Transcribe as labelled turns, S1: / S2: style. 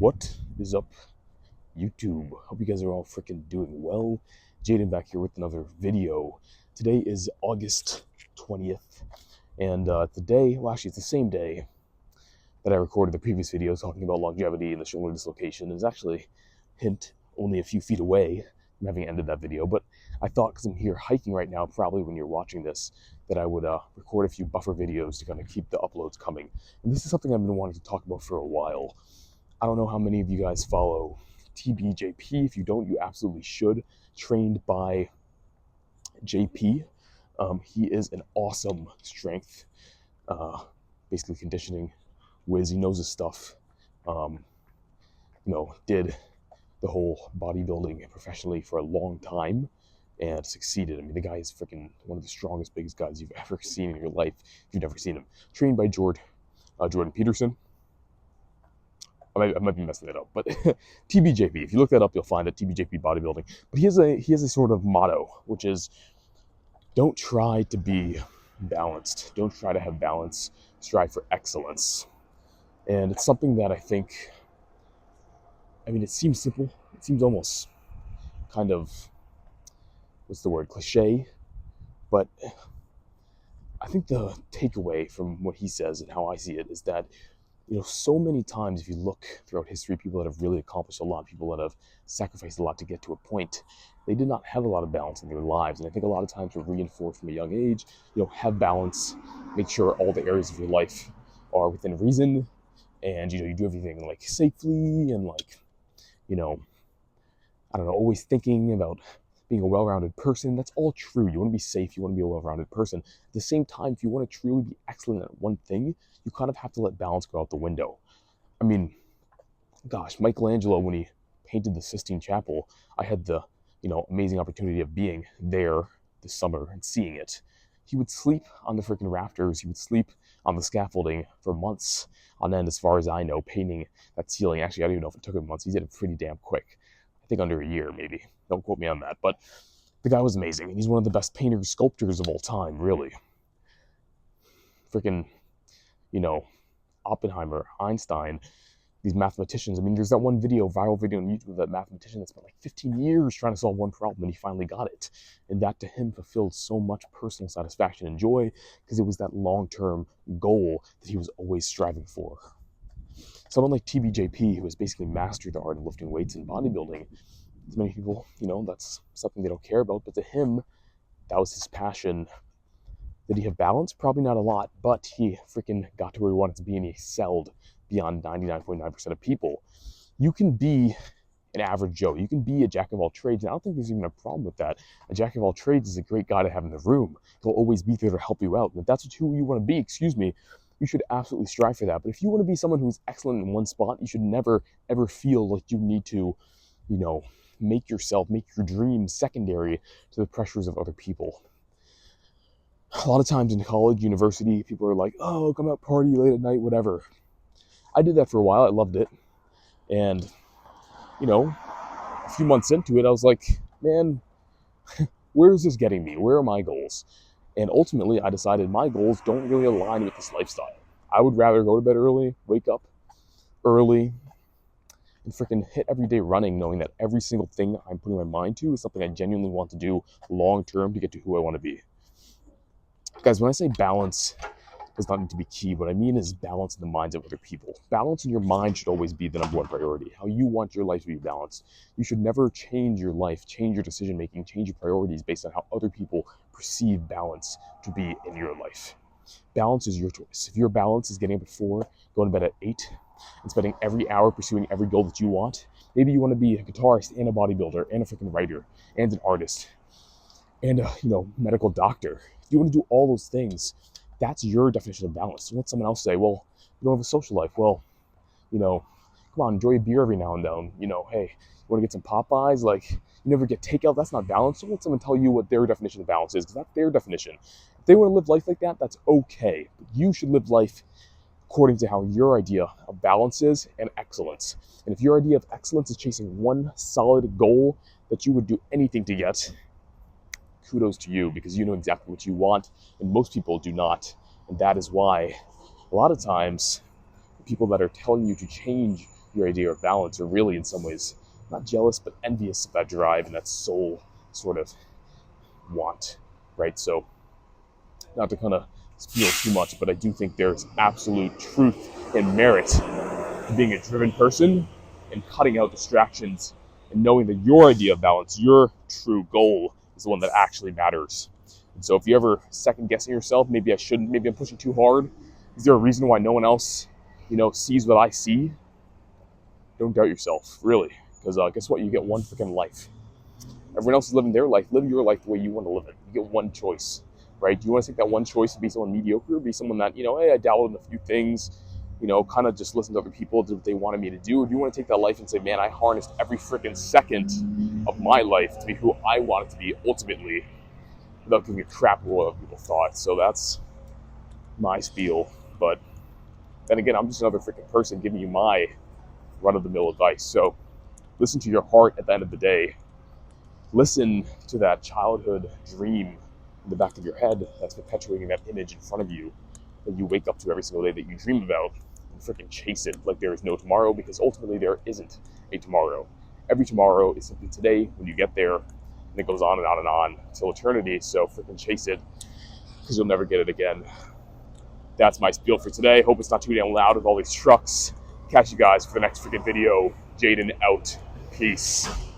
S1: What is up, YouTube? Hope you guys are all freaking doing well. Jaden back here with another video. Today is August 20th, and today, well, actually, it's the same day that I recorded the previous video talking about longevity and the shoulder dislocation. It's actually, hint, only a few feet away from having ended that video, but I thought because I'm here hiking right now, probably when you're watching this, that I would record a few buffer videos to kind of keep the uploads coming. And this is something I've been wanting to talk about for a while. I don't know how many of you guys follow TBJP. If you don't, you absolutely should. Trained by JP. He is an awesome strength, basically conditioning whiz. He knows his stuff. Did the whole bodybuilding professionally for a long time and succeeded. I mean, the guy is freaking one of the strongest, biggest guys you've ever seen in your life if you've never seen him. Trained by Jordan Peterson. I might be messing that up, but TBJP. If you look that up, you'll find it. TBJP bodybuilding. But he has a sort of motto, which is, don't try to be balanced. Don't try to have balance. Strive for excellence. And it's something that I think, it seems simple. It seems almost kind of, cliche. But I think the takeaway from what he says and how I see it is that, so many times if you look throughout history, people that have really accomplished a lot, people that have sacrificed a lot to get to a point, they did not have a lot of balance in their lives. And I think a lot of times we're reinforced from a young age, have balance, make sure all the areas of your life are within reason, and, you do everything like safely and always thinking about being a well-rounded person. That's all true. You want to be safe. You want to be a well-rounded person. At the same time, if you want to truly be excellent at one thing, you kind of have to let balance go out the window. I mean, gosh, Michelangelo, when he painted the Sistine Chapel, I had the, amazing opportunity of being there this summer and seeing it. He would sleep on the freaking rafters. He would sleep on the scaffolding for months on end, as far as I know, painting that ceiling. Actually, I don't even know if it took him months. He did it pretty damn quick. I think under a year, maybe. Don't quote me on that. But the guy was amazing. And he's one of the best painters, sculptors of all time, really. Freaking, Oppenheimer, Einstein, these mathematicians. I mean, there's that one viral video on YouTube of that mathematician that spent like 15 years trying to solve one problem, and he finally got it. And that to him fulfilled so much personal satisfaction and joy because it was that long-term goal that he was always striving for. Someone like TBJP, who has basically mastered the art of lifting weights and bodybuilding, to many people, that's something they don't care about, but to him, that was his passion. Did he have balance? Probably not a lot, but he freaking got to where he wanted to be, and he excelled beyond 99.9% of people. You can be an average Joe. You can be a jack of all trades, and I don't think there's even a problem with that. A jack of all trades is a great guy to have in the room. He'll always be there to help you out. And if that's who you want to be, you should absolutely strive for that. But if you want to be someone who's excellent in one spot, you should never, ever feel like you need to, make your dreams secondary to the pressures of other people. A lot of times in college, university, people are like, oh, come out party late at night, whatever. I did that for a while. I loved it. And, a few months into it, I was like, man, where is this getting me? Where are my goals? And ultimately, I decided my goals don't really align with this lifestyle. I would rather go to bed early, wake up early, and freaking hit every day running, knowing that every single thing I'm putting my mind to is something I genuinely want to do long term to get to who I want to be. Guys, when I say balance does not need to be key, what I mean is balance in the minds of other people. Balance in your mind should always be the number one priority. How you want your life to be balanced. You should never change your life, change your decision making, change your priorities based on how other people perceive balance to be in your life. Balance is your choice. If your balance is getting up at 4, going to bed at 8, and spending every hour pursuing every goal that you want, maybe you want to be a guitarist and a bodybuilder and a freaking writer and an artist and a medical doctor. If you want to do all those things, that's your definition of balance. Don't let someone else say, well, you don't have a social life. Well, come on, enjoy a beer every now and then. Hey, you want to get some Popeyes? Like, you never get takeout. That's not balance. Don't let someone tell you what their definition of balance is, because that's their definition. If they want to live life like that, that's okay. But you should live life according to how your idea of balance is and excellence. And if your idea of excellence is chasing one solid goal that you would do anything to get, kudos to you, because you know exactly what you want, and most people do not. And that is why a lot of times people that are telling you to change your idea of balance, or really in some ways not jealous but envious of that drive and that soul sort of want, right? So not to kind of spiel too much, but I do think there's absolute truth and merit to being a driven person and cutting out distractions and knowing that your idea of balance, your true goal, is the one that actually matters. And so if you ever second guessing yourself, maybe I shouldn't, maybe I'm pushing too hard, is there a reason why no one else, sees what I see? Don't doubt yourself, really, because guess what? You get one freaking life. Everyone else is living their life. Live your life the way you want to live it. You get one choice, right? Do you want to take that one choice to be someone mediocre, or be someone that, hey, I dabbled in a few things, kind of just listen to other people, do what they wanted me to do? Or do you want to take that life and say, man, I harnessed every freaking second of my life to be who I want it to be ultimately, without giving a crap what other people thought? So that's my spiel. But then again, I'm just another freaking person giving you my run-of-the-mill advice. So listen to your heart at the end of the day. Listen to that childhood dream in the back of your head that's perpetuating that image in front of you that you wake up to every single day that you dream about, and freaking chase it like there is no tomorrow, because ultimately there isn't a tomorrow. Every tomorrow is simply today when you get there, and it goes on and on and on until eternity. So freaking chase it, because you'll never get it again. That's my spiel for today. Hope it's not too damn loud with all these trucks. Catch you guys for the next freaking video. Jaden out. Peace.